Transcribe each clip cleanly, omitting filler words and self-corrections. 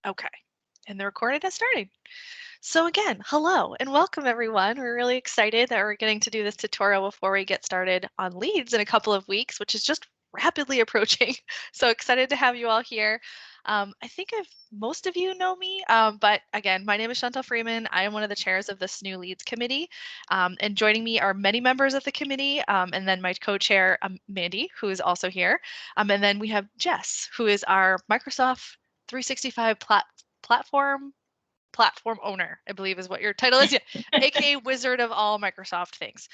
Okay, and the recording has started. So again, hello and welcome everyone. We're really excited that we're getting to do this tutorial before we get started on leads in a couple of weeks, which is just rapidly approaching. So excited to have you all here. I think most of you know me, but again, my name is Chantal Freeman. I am one of the chairs of the SNHU Leads Committee, and joining me are many members of the committee, and then my co-chair, Mandy, who is also here, and then we have Jess, who is our Microsoft 365 platform owner, I believe is what your title is, yeah, aka Wizard of all Microsoft things.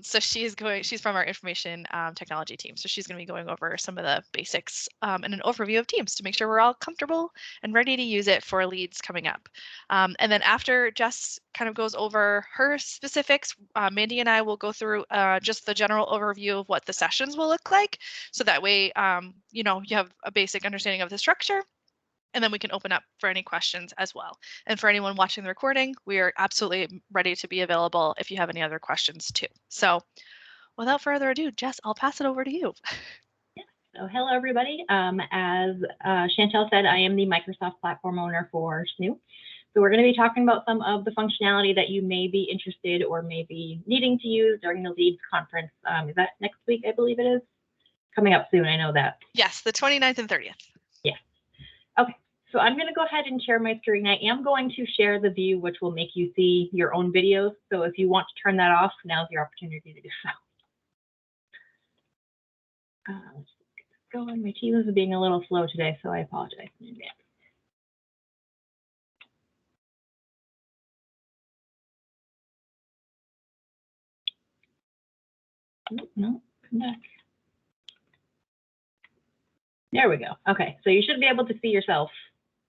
So she's from our information technology team. So she's going to be going over some of the basics and an overview of Teams to make sure we're all comfortable and ready to use it for leads coming up. And then after Jess kind of goes over her specifics, Mandy and I will go through just the general overview of what the sessions will look like. So that way, you have a basic understanding of the structure. And then we can open up for any questions as well. And for anyone watching the recording, we are absolutely ready to be available if you have any other questions too. So without further ado, Jess, I'll pass it over to you. So hello, everybody. As Chantal said, I am the Microsoft platform owner for SNHU. So we're going to be talking about some of the functionality that you may be interested or may be needing to use during the Leads conference. Is that next week, I believe it is? Coming up soon, I know that. Yes, the 29th and 30th. Yes. Okay, so I'm going to go ahead and share my screen. I am going to share the view, which will make you see your own videos. So if you want to turn that off, now's your opportunity to do so. Let's get this going. My team is being a little slow today, so I apologize in advance. No, come back. There we go. Okay, so you should be able to see yourself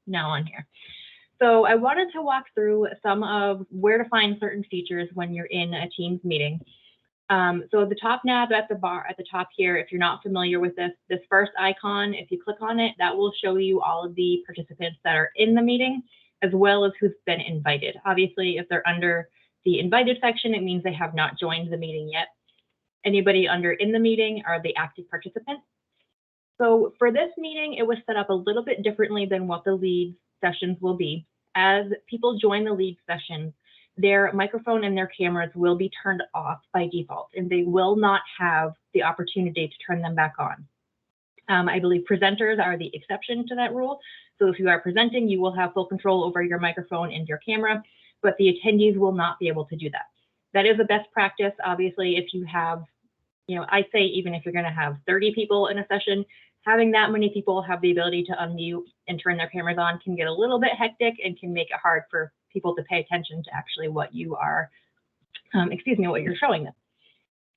now on here. So I wanted to walk through some of where to find certain features when you're in a Teams meeting. So the top nav at the bar at the top here, if you're not familiar with this first icon, if you click on it, that will show you all of the participants that are in the meeting, as well as who's been invited. Obviously, if they're under the invited section, it means they have not joined the meeting yet. Anybody under in the meeting are the active participants. So for this meeting, it was set up a little bit differently than what the lead sessions will be. As people join the lead sessions, their microphone and their cameras will be turned off by default, and they will not have the opportunity to turn them back on. I believe presenters are the exception to that rule. So if you are presenting, you will have full control over your microphone and your camera, but the attendees will not be able to do that. That is a best practice. Obviously, if you have, I say even if you're going to have 30 people in a session, having that many people have the ability to unmute and turn their cameras on can get a little bit hectic and can make it hard for people to pay attention to actually what you are, what you're showing them.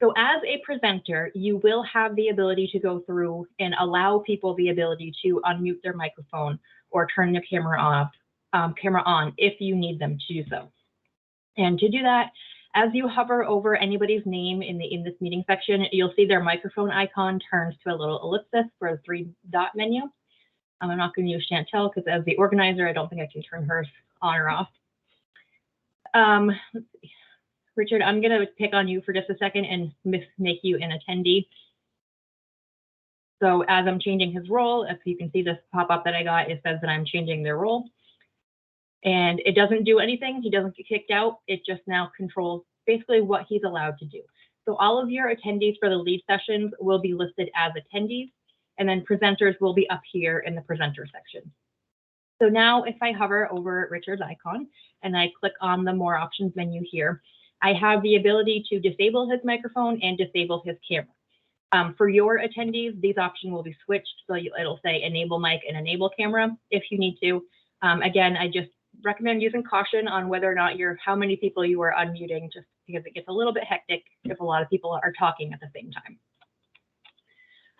So as a presenter, you will have the ability to go through and allow people the ability to unmute their microphone or turn their camera on if you need them to do so. And to do that, as you hover over anybody's name in this meeting section, you'll see their microphone icon turns to a little ellipsis for a 3-dot menu. I'm not going to use Chantel because as the organizer, I don't think I can turn hers on or off. Let's see. Richard, I'm going to pick on you for just a second and make you an attendee. So as I'm changing his role, if you can see this pop-up that I got, it says that I'm changing their role. And it doesn't do anything. He doesn't get kicked out. It just now controls basically what he's allowed to do. So all of your attendees for the lead sessions will be listed as attendees, and then presenters will be up here in the presenter section. So now if I hover over Richard's icon and I click on the more options menu here, I have the ability to disable his microphone and disable his camera. For your attendees, these options will be switched. So it'll say enable mic and enable camera if you need to. Again, I just recommend using caution on whether or not how many people you are unmuting, just because it gets a little bit hectic if a lot of people are talking at the same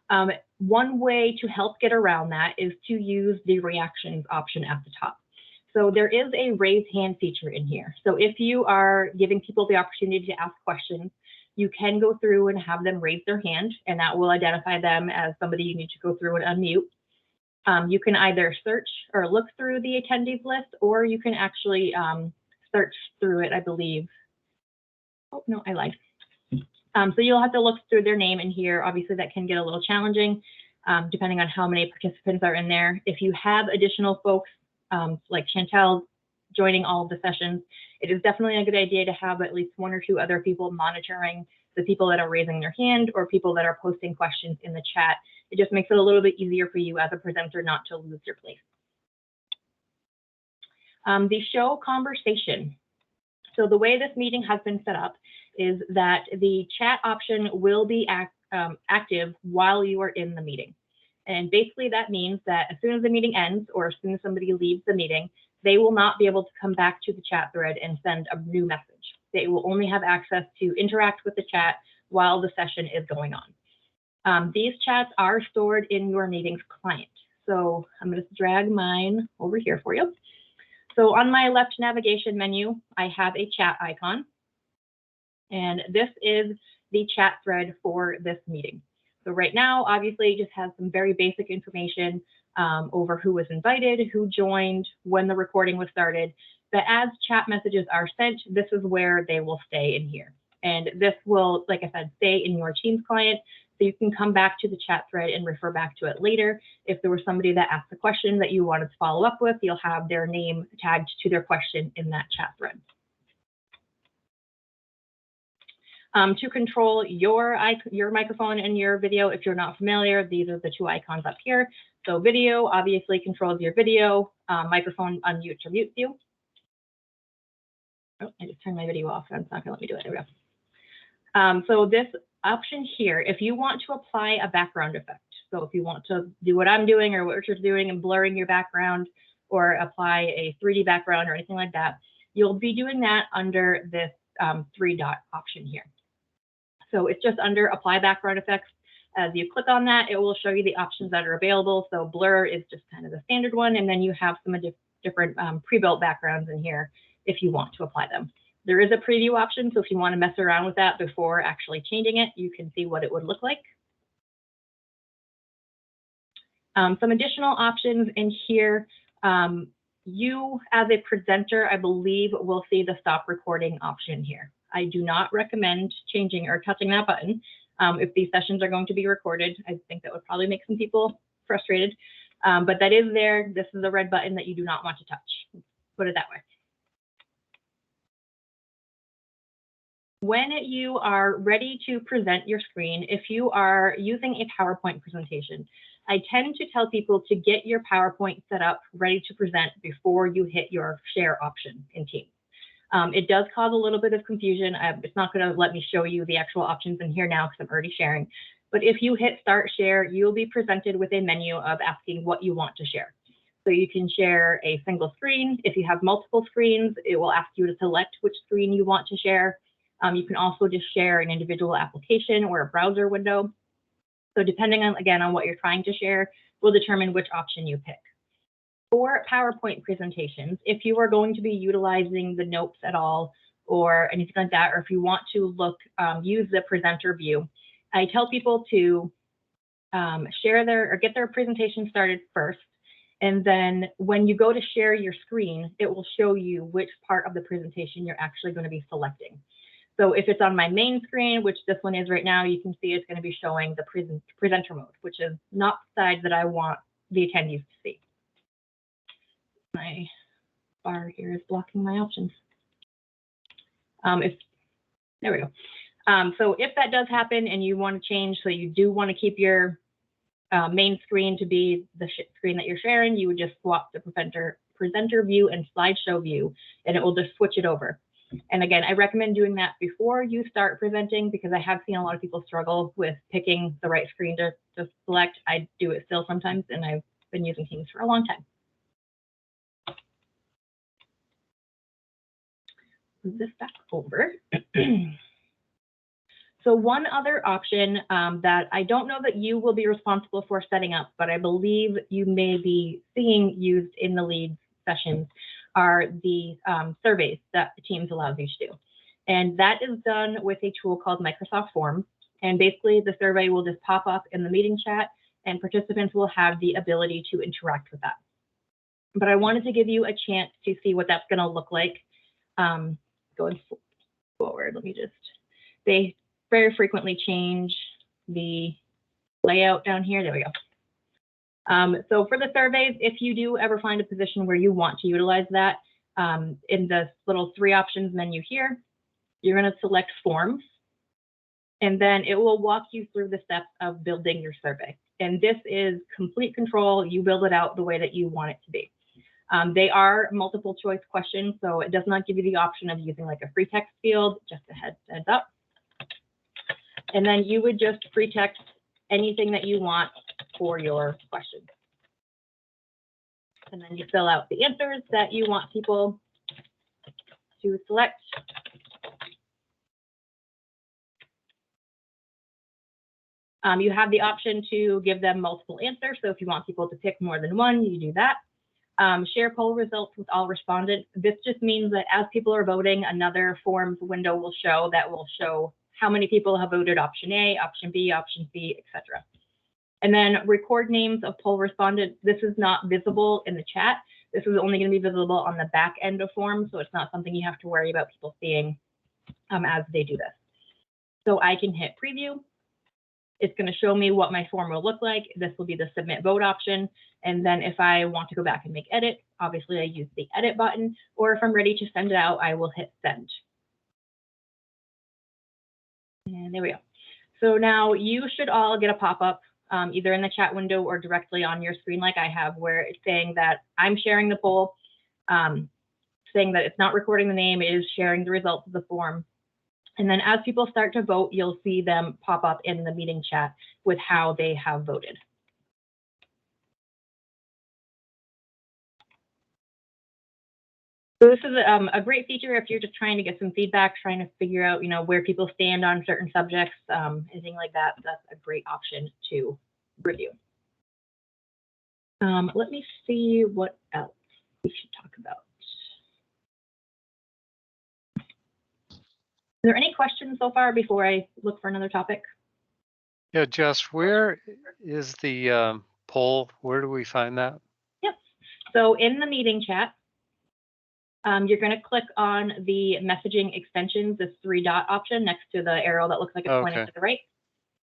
time. One way to help get around that is to use the reactions option at the top. So there is a raise hand feature in here. So if you are giving people the opportunity to ask questions, you can go through and have them raise their hand, and that will identify them as somebody you need to go through and unmute. You can either search or look through the attendees list, or you can actually search through it, I believe. Oh, no, I lied. So you'll have to look through their name in here. Obviously, that can get a little challenging depending on how many participants are in there. If you have additional folks like Chantel joining all of the sessions, it is definitely a good idea to have at least 1 or 2 other people monitoring the people that are raising their hand or people that are posting questions in the chat. It just makes it a little bit easier for you as a presenter not to lose your place. The show conversation. So the way this meeting has been set up is that the chat option will be active while you are in the meeting. And basically that means that as soon as the meeting ends or as soon as somebody leaves the meeting, they will not be able to come back to the chat thread and send a new message. They will only have access to interact with the chat while the session is going on. These chats are stored in your meetings client. So I'm going to drag mine over here for you. So on my left navigation menu, I have a chat icon. And this is the chat thread for this meeting. So right now, obviously, it just has some very basic information over who was invited, who joined, when the recording was started. But as chat messages are sent, this is where they will stay in here. And this will, like I said, stay in your Teams client. So you can come back to the chat thread and refer back to it later. If there was somebody that asked a question that you wanted to follow up with, you'll have their name tagged to their question in that chat thread. To control your microphone and your video, if you're not familiar, these are the 2 icons up here. So video obviously controls your video, microphone unmutes or mutes you. Oh, I just turned my video off. That's not going to let me do it. There we go. So this option here, if you want to apply a background effect, so if you want to do what I'm doing or what Richard's doing and blurring your background or apply a 3D background or anything like that, you'll be doing that under this 3-dot option here. So it's just under apply background effects. As you click on that, it will show you the options that are available. So blur is just kind of the standard one. And then you have some different pre-built backgrounds in here if you want to apply them. There is a preview option. So if you want to mess around with that before actually changing it, you can see what it would look like. Some additional options in here. You as a presenter, I believe, will see the stop recording option here. I do not recommend changing or touching that button. If these sessions are going to be recorded, I think that would probably make some people frustrated. But that is there. This is a red button that you do not want to touch. Put it that way. When you are ready to present your screen, if you are using a PowerPoint presentation, I tend to tell people to get your PowerPoint set up, ready to present before you hit your share option in Teams. It does cause a little bit of confusion. It's not going to let me show you the actual options in here now because I'm already sharing. But if you hit start share, you'll be presented with a menu of asking what you want to share. So you can share a single screen. If you have multiple screens, it will ask you to select which screen you want to share. You can also just share an individual application or a browser window. So depending on, again, on what you're trying to share, will determine which option you pick. For PowerPoint presentations, if you are going to be utilizing the notes at all or anything like that, or if you want to use the presenter view, I tell people to get their presentation started first. And then when you go to share your screen, it will show you which part of the presentation you're actually going to be selecting. So if it's on my main screen, which this one is right now, you can see it's going to be showing the presenter mode, which is not the side that I want the attendees to see. My bar here is blocking my options. There we go. So if that does happen and you want to change, so you do want to keep your main screen to be the screen that you're sharing, you would just swap the presenter view and slideshow view, and it will just switch it over. And again, I recommend doing that before you start presenting because I have seen a lot of people struggle with picking the right screen to select. I do it still sometimes, and I've been using Teams for a long time. Move this back over. So one other option that I don't know that you will be responsible for setting up, but I believe you may be seeing used in the lead sessions are the surveys that Teams allows you to do. And that is done with a tool called Microsoft Forms. And basically the survey will just pop up in the meeting chat and participants will have the ability to interact with that. But I wanted to give you a chance to see what that's going to look like going forward. They very frequently change the layout down here. There we go. So for the surveys, if you do ever find a position where you want to utilize that, in the little 3 options menu here, you're going to select forms, and then it will walk you through the steps of building your survey. And this is complete control. You build it out the way that you want it to be. They are multiple choice questions, so it does not give you the option of using like a free text field, just a heads up. And then you would just free text anything that you want for your question. And then you fill out the answers that you want people to select. You have the option to give them multiple answers. So if you want people to pick more than one, you do that. Share poll results with all respondents. This just means that as people are voting, another forms window will show that will show how many people have voted option A, option B, option C, etc. And then record names of poll respondents. This is not visible in the chat. This is only going to be visible on the back end of forms, so it's not something you have to worry about people seeing as they do this. So I can hit preview. It's going to show me what my form will look like. This will be the submit vote option. And then if I want to go back and make edit, obviously I use the edit button, or if I'm ready to send it out, I will hit send. And there we go. So now you should all get a pop-up either in the chat window or directly on your screen like I have, where it's saying that I'm sharing the poll, saying that it's not recording the name, it is sharing the results of the form. And then as people start to vote, you'll see them pop up in the meeting chat with how they have voted. So this is a great feature if you're just trying to get some feedback, trying to figure out, where people stand on certain subjects, anything like that. That's a great option to review. Let me see what else we should talk about. Are there any questions so far before I look for another topic? Yeah, Jess, where is the poll? Where do we find that? Yep. So in the meeting chat, you're going to click on the messaging extensions, this 3-dot option next to the arrow that looks like it's pointing to the right.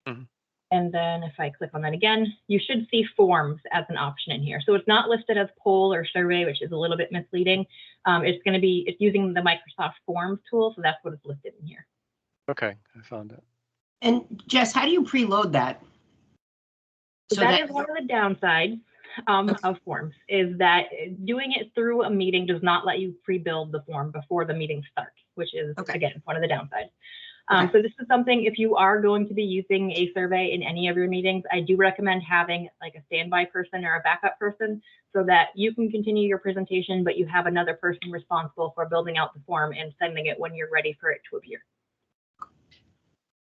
Mm-hmm. And then if I click on that again, you should see forms as an option in here. So it's not listed as poll or survey, which is a little bit misleading. It's using the Microsoft Forms tool, so that's what it's listed in here. Okay, I found it. And Jess, how do you preload that? So that is one of the downsides of forms, is that doing it through a meeting does not let you pre-build the form before the meeting starts, which is, again, one of the downsides. So this is something, if you are going to be using a survey in any of your meetings, I do recommend having like a standby person or a backup person so that you can continue your presentation, but you have another person responsible for building out the form and sending it when you're ready for it to appear.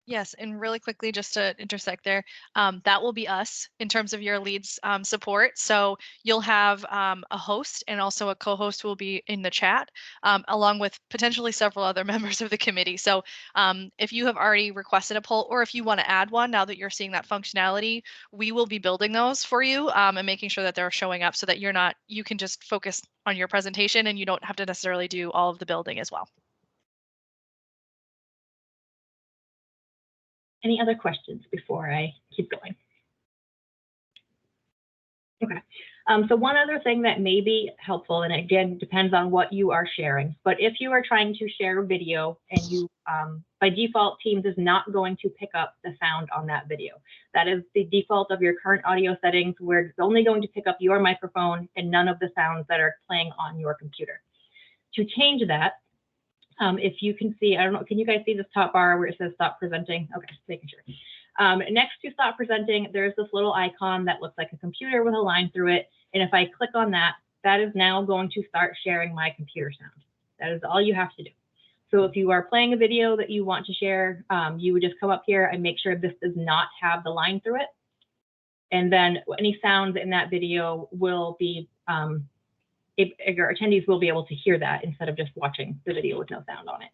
Yes, and really quickly, just to intersect there, that will be us in terms of your leads support. So you'll have a host and also a co-host who will be in the chat, along with potentially several other members of the committee. So if you have already requested a poll, or if you want to add one now that you're seeing that functionality, we will be building those for you and making sure that they're showing up so that you can just focus on your presentation and you don't have to necessarily do all of the building as well. Any other questions before I keep going? Okay. So one other thing that may be helpful, and again, depends on what you are sharing, but if you are trying to share video and you, by default, Teams is not going to pick up the sound on that video. That is the default of your current audio settings, where it's only going to pick up your microphone and none of the sounds that are playing on your computer. To change that, if you can see, I don't know, can you guys see this top bar where it says stop presenting? Okay, just making sure. Next to stop presenting, there's this little icon that looks like a computer with a line through it. And if I click on that, that is now going to start sharing my computer sound. That is all you have to do. So if you are playing a video that you want to share, you would just come up here and make sure this does not have the line through it. And then any sounds in that video will be, your attendees will be able to hear that instead of just watching the video with no sound on it.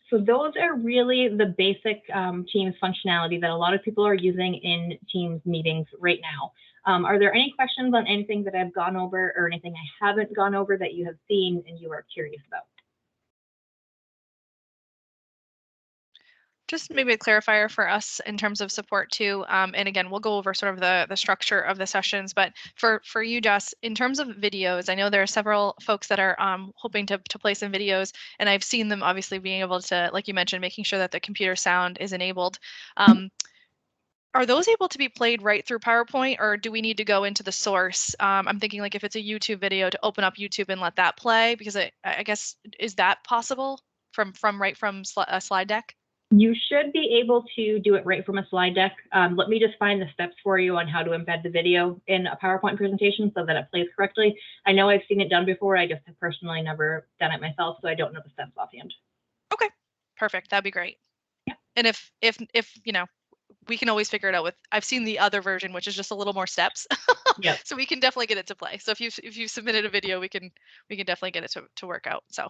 So those are really the basic Teams functionality that a lot of people are using in Teams meetings right now. Are there any questions on anything that I've gone over or anything I haven't gone over that you have seen and you are curious about? just maybe a clarifier for us in terms of support too. And again, we'll go over sort of the structure of the sessions, but for you, Jess, in terms of videos, I know there are several folks that are hoping to play some videos, and I've seen them obviously being able to, like you mentioned, making sure that the computer sound is enabled. Are those able to be played right through PowerPoint, or do we need to go into the source? I'm thinking like if it's a YouTube video, to open up YouTube and let that play, because I guess, is that possible from a slide deck? You should be able to do it right from a slide deck. Let me just find the steps for you on how to embed the video in a PowerPoint presentation so that it plays correctly. I know I've seen it done before. I just have personally never done it myself, so I don't know the steps offhand. Okay, perfect. That'd be great. Yeah. And if you know, we can always figure it out with, I've seen the other version, which is just a little more steps. Yep. So we can definitely get it to play. So if you submitted a video, we can definitely get it to work out. So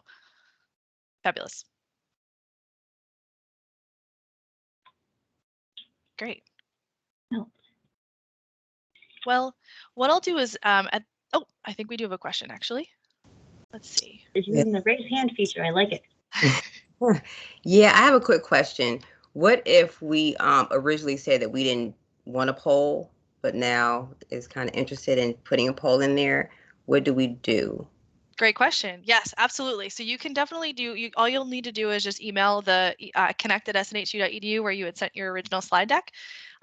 fabulous. Great. No. Well, what I'll do is I think we do have a question actually. Let's see. It's using the raise hand feature. I like it. Yeah, I have a quick question. What if we originally said that we didn't want a poll, but now is kind of interested in putting a poll in there? What do we do? Great question. Yes, absolutely. So you can definitely do, all you'll need to do is just email the connect@snhu.edu where you had sent your original slide deck.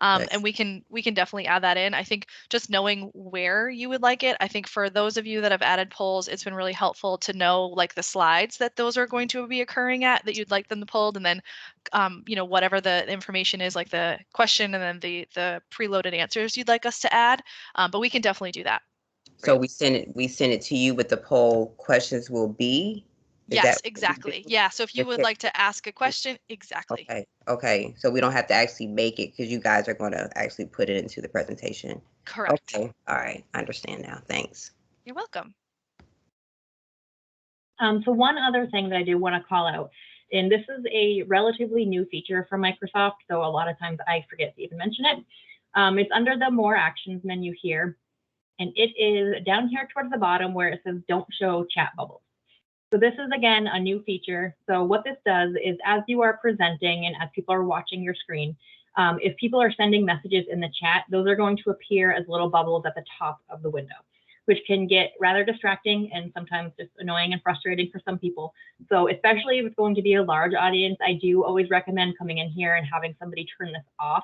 Nice. And we can definitely add that in. I think just knowing where you would like it, I think for those of you that have added polls, it's been really helpful to know like the slides that those are going to be occurring at, that you'd like them pulled, and then whatever the information is, like the question and then the preloaded answers you'd like us to add. But we can definitely do that. So we send it to you with the poll questions will be? Yes, exactly. Yeah. So if you would like to ask a question, exactly. Okay. So we don't have to actually make it because you guys are going to actually put it into the presentation. Correct. Okay. All right. I understand now. Thanks. You're welcome. So one other thing that I do want to call out, and this is a relatively new feature from Microsoft, so a lot of times I forget to even mention it. It's under the More Actions menu here, and it is down here towards the bottom where it says Don't Show Chat Bubbles. So this is, again, a new feature. So what this does is as you are presenting and as people are watching your screen, if people are sending messages in the chat, those are going to appear as little bubbles at the top of the window, which can get rather distracting and sometimes just annoying and frustrating for some people. So especially if it's going to be a large audience, I do always recommend coming in here and having somebody turn this off.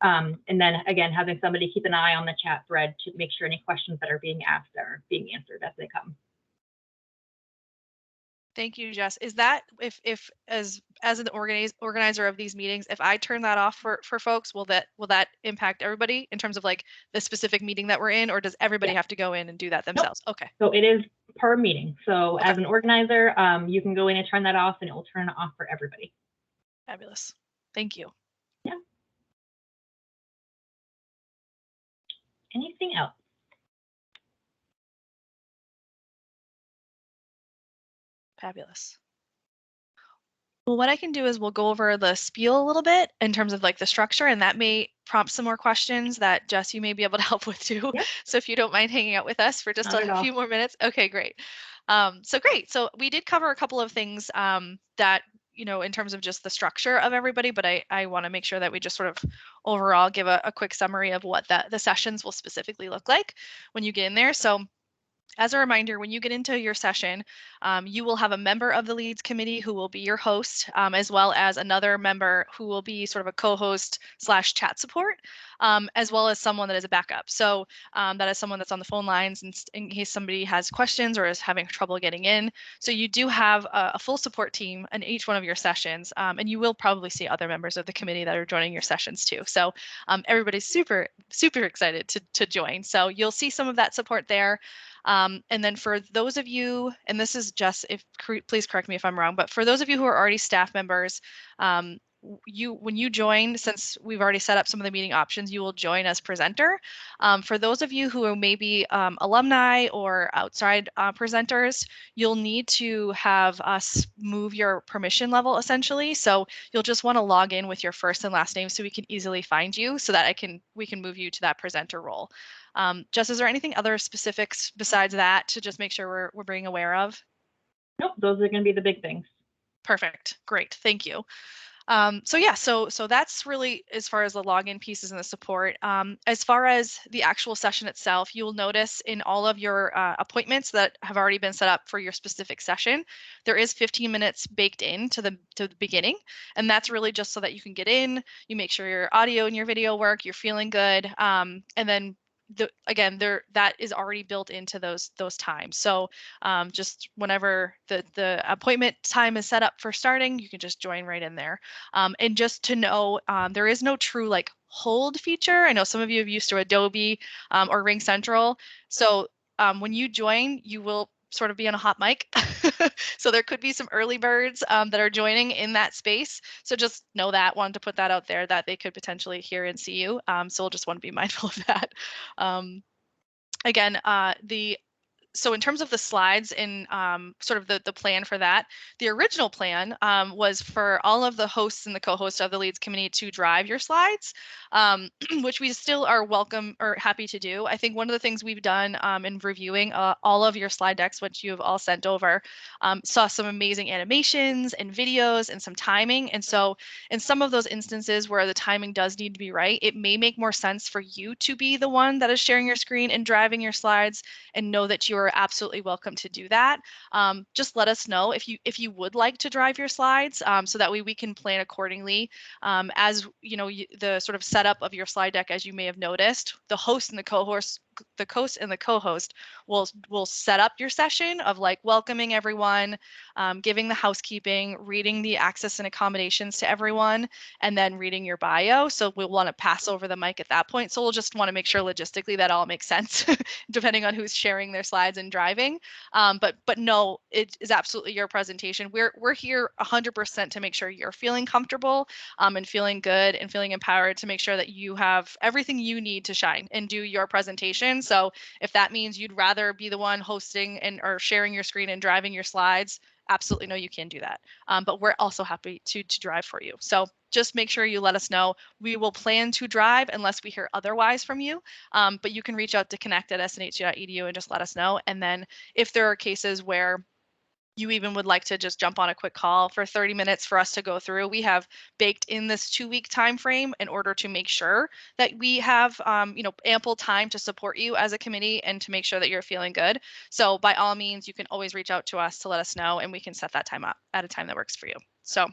And then again, having somebody keep an eye on the chat thread to make sure any questions that are being asked are being answered as they come. Thank you, Jess. Is that if as an organizer of these meetings, if I turn that off for folks, will that impact everybody in terms of like the specific meeting that we're in, or does everybody have to go in and do that themselves? Nope. Okay. So it is per meeting. So as an organizer, you can go in and turn that off, and it will turn it off for everybody. Fabulous. Thank you. Yeah. Anything else? Fabulous. Well, what I can do is we'll go over the spiel a little bit in terms of like the structure, and that may prompt some more questions that Jess, you may be able to help with too. Yep. So if you don't mind hanging out with us for just a few more minutes. Okay, great. So great. So we did cover a couple of things that, in terms of just the structure of everybody, but I want to make sure that we just sort of overall give a quick summary of what the sessions will specifically look like when you get in there. So as a reminder, when you get into your session, you will have a member of the Leads Committee who will be your host, as well as another member who will be sort of a co-host / chat support, as well as someone that is a backup. So that is someone that's on the phone lines in case somebody has questions or is having trouble getting in. So you do have a full support team in each one of your sessions, and you will probably see other members of the committee that are joining your sessions too. So everybody's super, super excited to join. So you'll see some of that support there. And then for those of you, and this is just, please correct me if I'm wrong, but for those of you who are already staff members, when you join, since we've already set up some of the meeting options, you will join as presenter. For those of you who are maybe alumni or outside presenters, you'll need to have us move your permission level essentially. So you'll just want to log in with your first and last name so we can easily find you, so that we can move you to that presenter role. Jess, is there anything other specifics besides that to just make sure we're being aware of? Nope, those are going to be the big things. Perfect. Great. Thank you. So yeah, so that's really as far as the login pieces and the support. As far as the actual session itself, you'll notice in all of your appointments that have already been set up for your specific session, there is 15 minutes baked in to the beginning, and that's really just so that you can get in, you make sure your audio and your video work, you're feeling good, and then again that is already built into those times. So just whenever the appointment time is set up for starting, you can just join right in there. And just to know, there is no true like hold feature. I know some of you have used to Adobe or Ring Central. So when you join, you will sort of be on a hot mic. So there could be some early birds that are joining in that space. So just know that, wanted to put that out there, that they could potentially hear and see you. So we'll just want to be mindful of that. Again, so in terms of the slides and sort of the plan for that, the original plan was for all of the hosts and the co-hosts of the Leads Committee to drive your slides, which we still are welcome or happy to do. I think one of the things we've done in reviewing all of your slide decks, which you have all sent over, saw some amazing animations and videos and some timing. And so in some of those instances where the timing does need to be right, it may make more sense for you to be the one that is sharing your screen and driving your slides, and know that you are absolutely welcome to do that. Just let us know if you would like to drive your slides, so that way we can plan accordingly. As you know, the sort of setup of your slide deck, as you may have noticed, the host and the co-host will set up your session of like welcoming everyone, giving the housekeeping, reading the access and accommodations to everyone, and then reading your bio. So we'll want to pass over the mic at that point. So we'll just want to make sure logistically that all makes sense, depending on who's sharing their slides and driving. But no, it is absolutely your presentation. We're here 100% to make sure you're feeling comfortable and feeling good and feeling empowered to make sure that you have everything you need to shine and do your presentation. So if that means you'd rather be the one hosting and or sharing your screen and driving your slides, absolutely no, you can do that. But we're also happy to drive for you. So just make sure you let us know. We will plan to drive unless we hear otherwise from you. But you can reach out to connect@snhu.edu and just let us know. And then if there are cases where you even would like to just jump on a quick call for 30 minutes for us to go through, we have baked in this 2-week time frame in order to make sure that we have ample time to support you as a committee and to make sure that you're feeling good. So by all means, you can always reach out to us to let us know, and we can set that time up at a time that works for you. So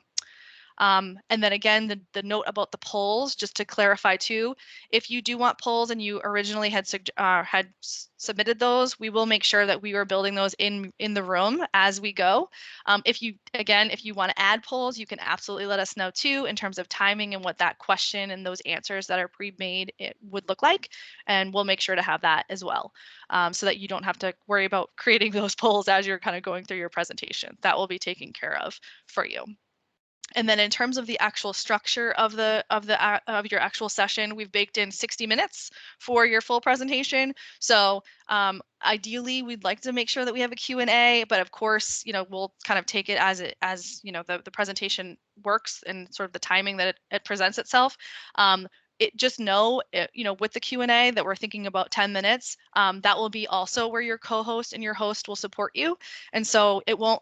and then again, the note about the polls, just to clarify too, if you do want polls and you originally had submitted those, we will make sure that we are building those in the room as we go. If you want to add polls, you can absolutely let us know too, in terms of timing and what that question and those answers that are pre-made it would look like, and we'll make sure to have that as well, so that you don't have to worry about creating those polls as you're kind of going through your presentation. That will be taken care of for you. And then in terms of the actual structure of your actual session, we've baked in 60 minutes for your full presentation. So ideally, we'd like to make sure that we have a Q&A, but of course, we'll kind of take it as the presentation works and sort of the timing that it presents itself. Just know, with the Q&A that we're thinking about 10 minutes, that will be also where your co-host and your host will support you. And so it won't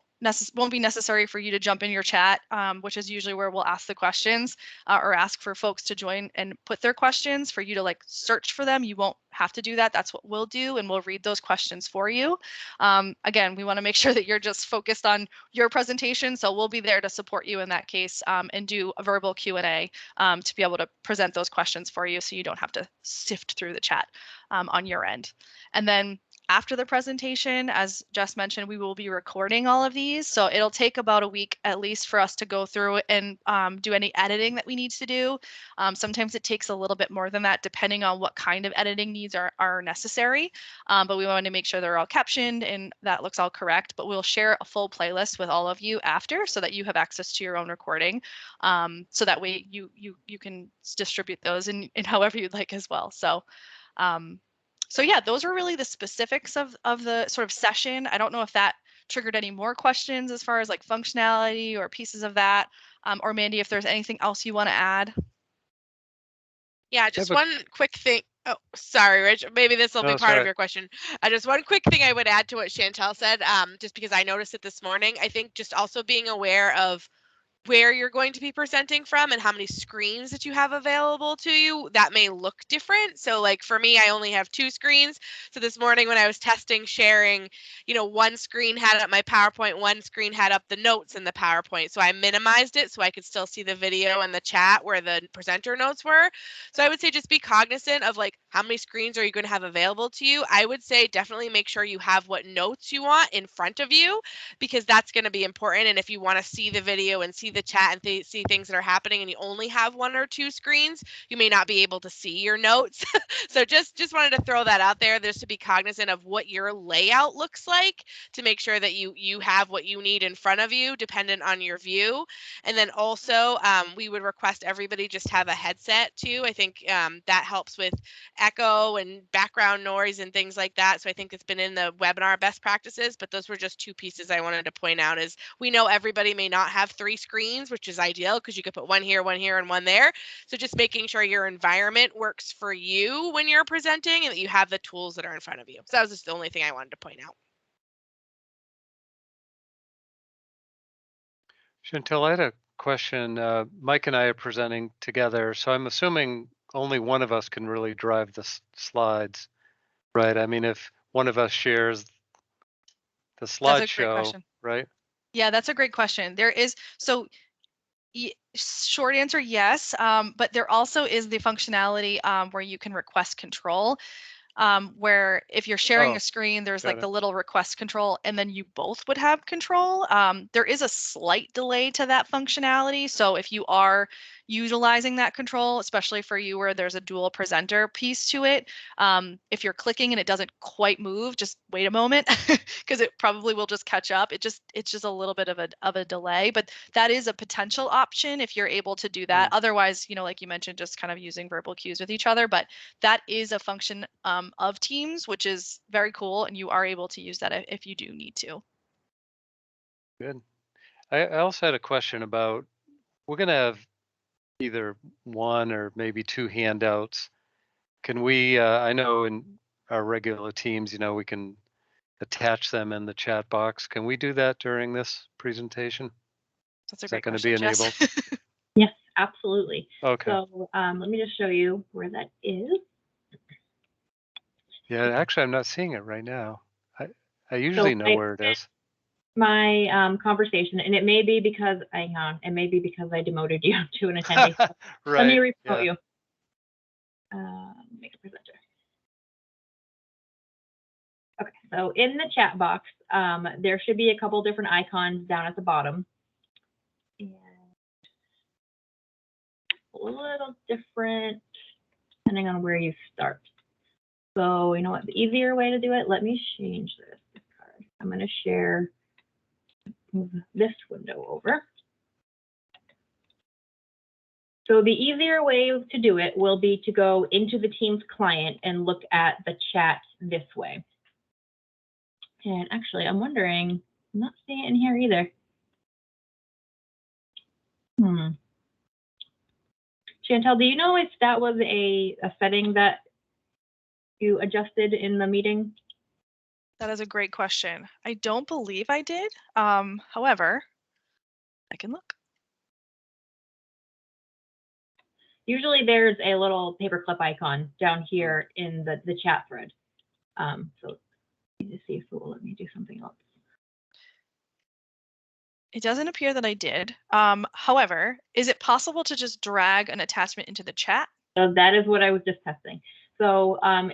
be necessary for you to jump in your chat, which is usually where we'll ask the questions or ask for folks to join and put their questions for you to like search for them. You won't have to do that. That's what we'll do, and we'll read those questions for you. Again, we want to make sure that you're just focused on your presentation, so we'll be there to support you in that case, and do a verbal Q&A to be able to present those questions for you, so you don't have to sift through the chat on your end. And then after the presentation, as Jess mentioned, we will be recording all of these. So it'll take about a week at least for us to go through and do any editing that we need to do. Sometimes it takes a little bit more than that, depending on what kind of editing needs are necessary. But we want to make sure they're all captioned and that looks all correct. But we'll share a full playlist with all of you after, so that you have access to your own recording. So that way you can distribute those in however you'd like as well. So yeah, those are really the specifics of the sort of session. I don't know if that triggered any more questions as far as like functionality or pieces of that, or Mandy, if there's anything else you want to add. Yeah, just one quick thing. Oh, sorry, Rich. Maybe this will be part of your question. Just one quick thing I would add to what Chantel said, just because I noticed it this morning. I think just also being aware of where you're going to be presenting from and how many screens that you have available to you, that may look different. So like for me, I only have 2 screens. So this morning when I was testing sharing, one screen had up my PowerPoint, one screen had up the notes in the PowerPoint. So I minimized it so I could still see the video and the chat where the presenter notes were. So I would say just be cognizant of like how many screens are you going to have available to you. I would say definitely make sure you have what notes you want in front of you, because that's going to be important. And if you want to see the video and see the chat and see things that are happening and you only have 1 or 2 screens, you may not be able to see your notes. So just wanted to throw that out there, just to be cognizant of what your layout looks like, to make sure that you have what you need in front of you dependent on your view. And then also we would request everybody just have a headset too. I think that helps with echo and background noise and things like that. So I think it's been in the webinar best practices, but those were just 2 pieces I wanted to point out. Is we know everybody may not have 3 screens, which is ideal because you could put 1 here, 1 here, and 1 there. So just making sure your environment works for you when you're presenting and that you have the tools that are in front of you. So that was just the only thing I wanted to point out. Chantel, I had a question. Mike and I are presenting together, so I'm assuming only one of us can really drive the slides, right? I mean, if one of us shares the That's a great slideshow, question. right? Yeah, that's a great question. There is, so short answer, yes, but there also is the functionality where you can request control. Where if you're sharing a screen, there's like the little request control, and then you both would have control. There is a slight delay to that functionality. So if you are utilizing that control, especially for you where there's a dual presenter piece to it, if you're clicking and it doesn't quite move, just wait a moment because it probably will just catch up. It's just a little bit of a delay, but that is a potential option if you're able to do that. Otherwise, like you mentioned, just kind of using verbal cues with each other, but that is a function of Teams, which is very cool, and you are able to use that if you do need to. Good. I also had a question about, we're going to have either 1 or maybe 2 handouts. Can we, I know in our regular Teams, we can attach them in the chat box. Can we do that during this presentation? That's a Is great that going to be question, enabled? Yes, absolutely. Okay. So let me just show you where that is. Yeah, actually, I'm not seeing it right now. I usually know where it is. My conversation, and it may be because it may be because I demoted you to an attendee. So Right. let me repromote you. Make a presenter. Okay, so in the chat box, there should be a couple different icons down at the bottom. And a little different depending on where you start. So you know what, the easier way to do it, let me change this card. I'm going to share, move this window over. So the easier way to do it will be to go into the Teams client and look at the chat this way. And actually, I'm wondering, I'm not seeing it in here either. Chantel, do you know if that was a setting that you adjusted in the meeting? That is a great question. I don't believe I did. However, I can look. Usually there's a little paperclip icon down here in the chat thread. So let me see if it will let me do something else. It doesn't appear that I did. However, is it possible to just drag an attachment into the chat? So that is what I was just testing. So on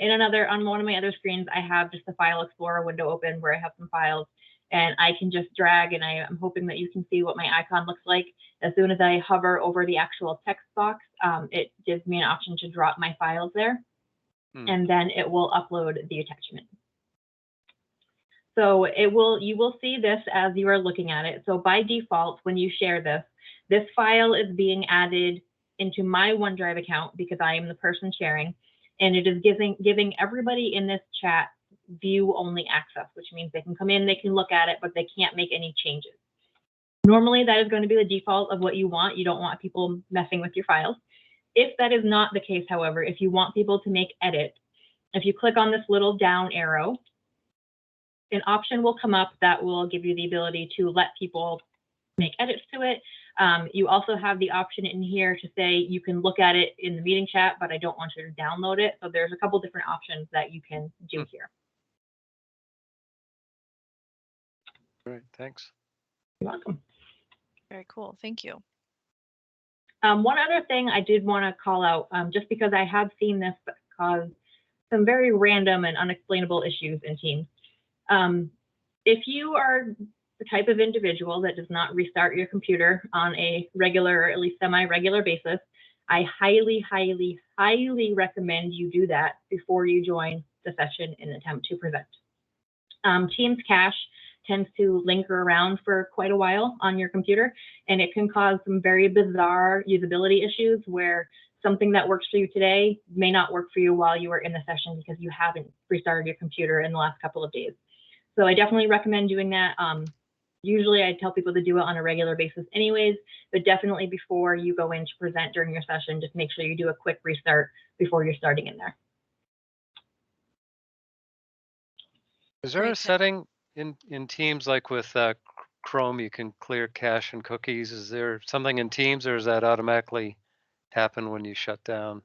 one of my other screens, I have just the File Explorer window open where I have some files, and I can just drag, and I'm hoping that you can see what my icon looks like. As soon as I hover over the actual text box, it gives me an option to drop my files there, and then it will upload the attachment. So you will see this as you are looking at it. So by default, when you share this file is being added into my OneDrive account because I am the person sharing, and it is giving everybody in this chat view only access, which means they can come in, they can look at it, but they can't make any changes. Normally that is going to be the default of what you want. You don't want people messing with your files. If that is not the case, however, if you want people to make edits, if you click on this little down arrow, an option will come up that will give you the ability to let people make edits to it. You also have the option in here to say you can look at it in the meeting chat, but I don't want you to download it. So there's a couple different options that you can do here. Great, thanks. You're welcome. Very cool. Thank you. One other thing I did want to call out, just because I have seen this cause some very random and unexplainable issues in Teams. If you are the type of individual that does not restart your computer on a regular or at least semi-regular basis, I highly, highly, highly recommend you do that before you join the session in an attempt to present. Teams cache tends to linger around for quite a while on your computer, and it can cause some very bizarre usability issues where something that works for you today may not work for you while you are in the session because you haven't restarted your computer in the last couple of days. So I definitely recommend doing that. Usually I tell people to do it on a regular basis anyways, but definitely before you go in to present during your session, just make sure you do a quick restart before you're starting in there. Is there a Great. setting in Teams like with Chrome you can clear cache and cookies? Is there something in Teams, or does that automatically happen when you shut down?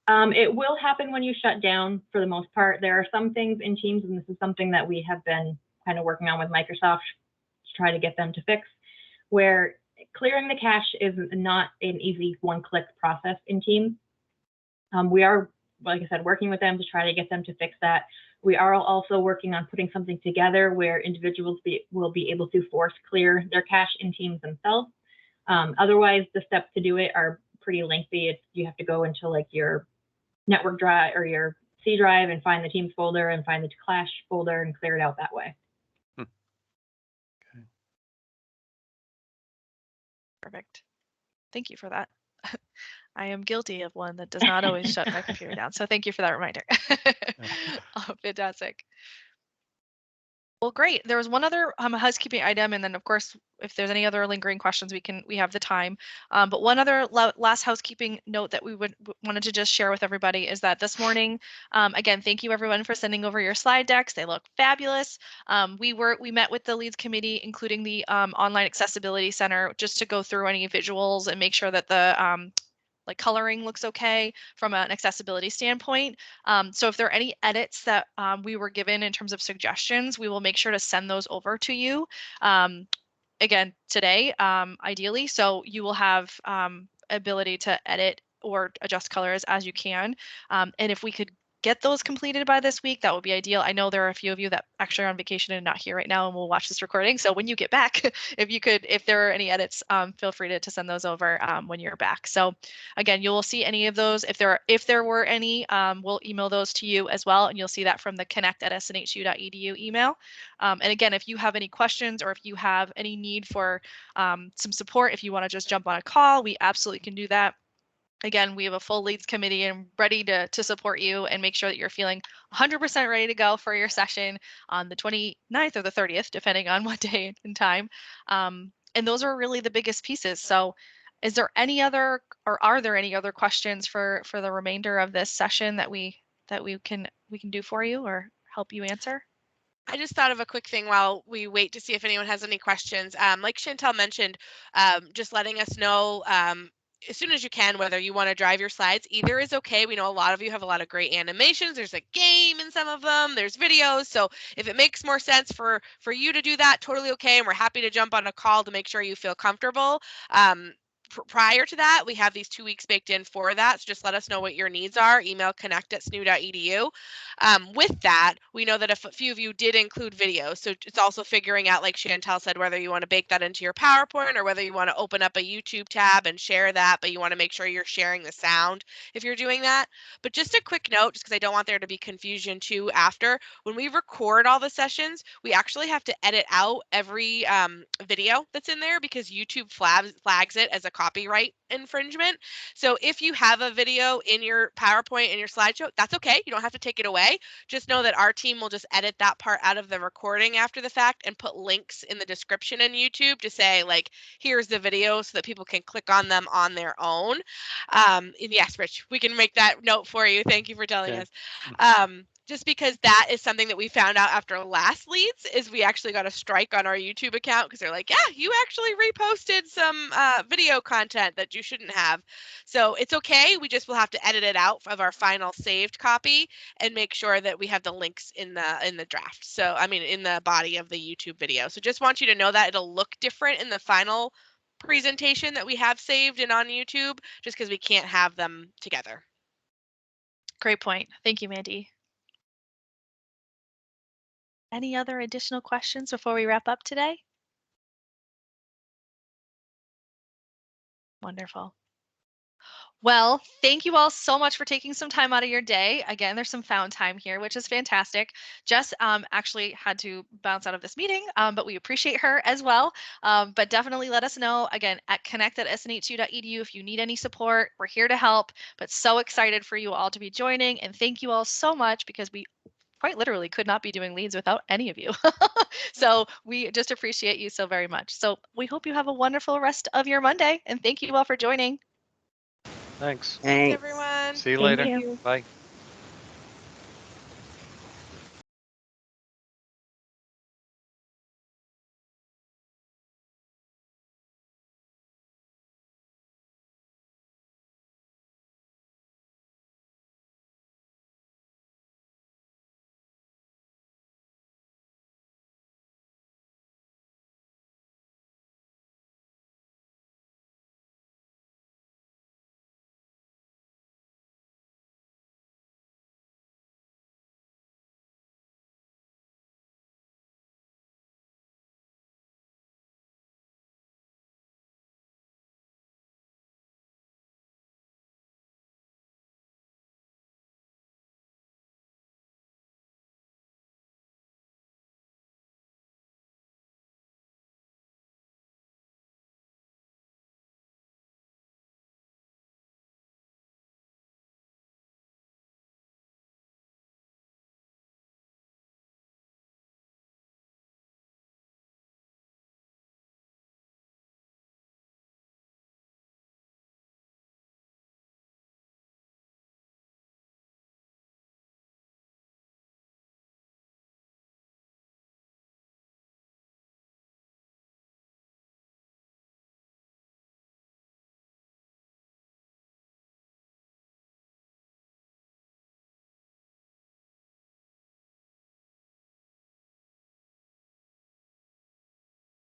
It will happen when you shut down for the most part. There are some things in Teams, and this is something that we have been kind of working on with Microsoft to try to get them to fix, where clearing the cache is not an easy one-click process in Teams. We are, like I said, working with them to try to get them to fix that. We are also working on putting something together where individuals will be able to force clear their cache in Teams themselves. Otherwise, the steps to do it are pretty lengthy. You have to go into like your network drive or your C drive and find the Teams folder and find the cache folder and clear it out that way. Okay. Perfect. Thank you for that. I am guilty of one that does not always shut my computer down. So thank you for that reminder. Oh, fantastic. Well, great. There was one other housekeeping item, and then of course, if there's any other lingering questions, we have the time. But one other last housekeeping note that we wanted to just share with everybody is that this morning, again, thank you everyone for sending over your slide decks. They look fabulous. We met with the leads committee, including the online accessibility center, just to go through any visuals and make sure that the like coloring looks okay from an accessibility standpoint. So if there are any edits that we were given in terms of suggestions, we will make sure to send those over to you again today, ideally. So you will have ability to edit or adjust colors as you can. And if we could get those completed by this week, that would be ideal. I know there are a few of you that actually are on vacation and not here right now and will watch this recording. So when you get back, if there are any edits, feel free to send those over when you're back. So again, you will see any of those. If there were any, we'll email those to you as well. And you'll see that from the connect@snhu.edu email. And again, if you have any questions or if you have any need for some support, if you want to just jump on a call, we absolutely can do that. Again, we have a full leads committee and ready to support you and make sure that you're feeling 100% ready to go for your session on the 29th or the 30th, depending on what day and time. And those are really the biggest pieces. So is there any other, or are there any other questions for the remainder of this session that we can do for you or help you answer? I just thought of a quick thing while we wait to see if anyone has any questions. Like Chantel mentioned, just letting us know as soon as you can whether you want to drive your slides. Either is okay. We know a lot of you have a lot of great animations. There's a game in some of them. There's videos. So if it makes more sense for you to do that, totally okay. And we're happy to jump on a call to make sure you feel comfortable. Prior to that, we have these 2 weeks baked in for that. So just let us know what your needs are. Email connect@snu.edu. With that, we know that if a few of you did include videos, so it's also figuring out, like Chantel said, whether you want to bake that into your PowerPoint or whether you want to open up a YouTube tab and share that, but you want to make sure you're sharing the sound if you're doing that. But just a quick note, just because I don't want there to be confusion too after, when we record all the sessions, we actually have to edit out every video that's in there because YouTube flags it as a copyright infringement. So if you have a video in your PowerPoint and your slideshow, that's okay. You don't have to take it away. Just know that our team will just edit that part out of the recording after the fact and put links in the description in YouTube to say, like, here's the video so that people can click on them on their own. And yes, Rich, we can make that note for you. Thank you for telling Okay. us. just because that is something that we found out after last leads, is we actually got a strike on our YouTube account because they're like, yeah, you actually reposted some video content that you shouldn't have. So it's okay. We just will have to edit it out of our final saved copy and make sure that we have the links in the draft. So I mean, in the body of the YouTube video. So just want you to know that it'll look different in the final presentation that we have saved and on YouTube, just because we can't have them together. Great point. Thank you, Mandy. Any other additional questions before we wrap up today? Wonderful. Well, thank you all so much for taking some time out of your day. Again, there's some found time here, which is fantastic. Jess actually had to bounce out of this meeting, but we appreciate her as well. But definitely let us know, again, at connect@snhu.edu if you need any support. We're here to help, but so excited for you all to be joining. And thank you all so much, because we quite literally could not be doing leads without any of you. So we just appreciate you so very much. So we hope you have a wonderful rest of your Monday, and thank you all for joining. Thanks. Thanks, everyone. See you Thank later. you. Bye.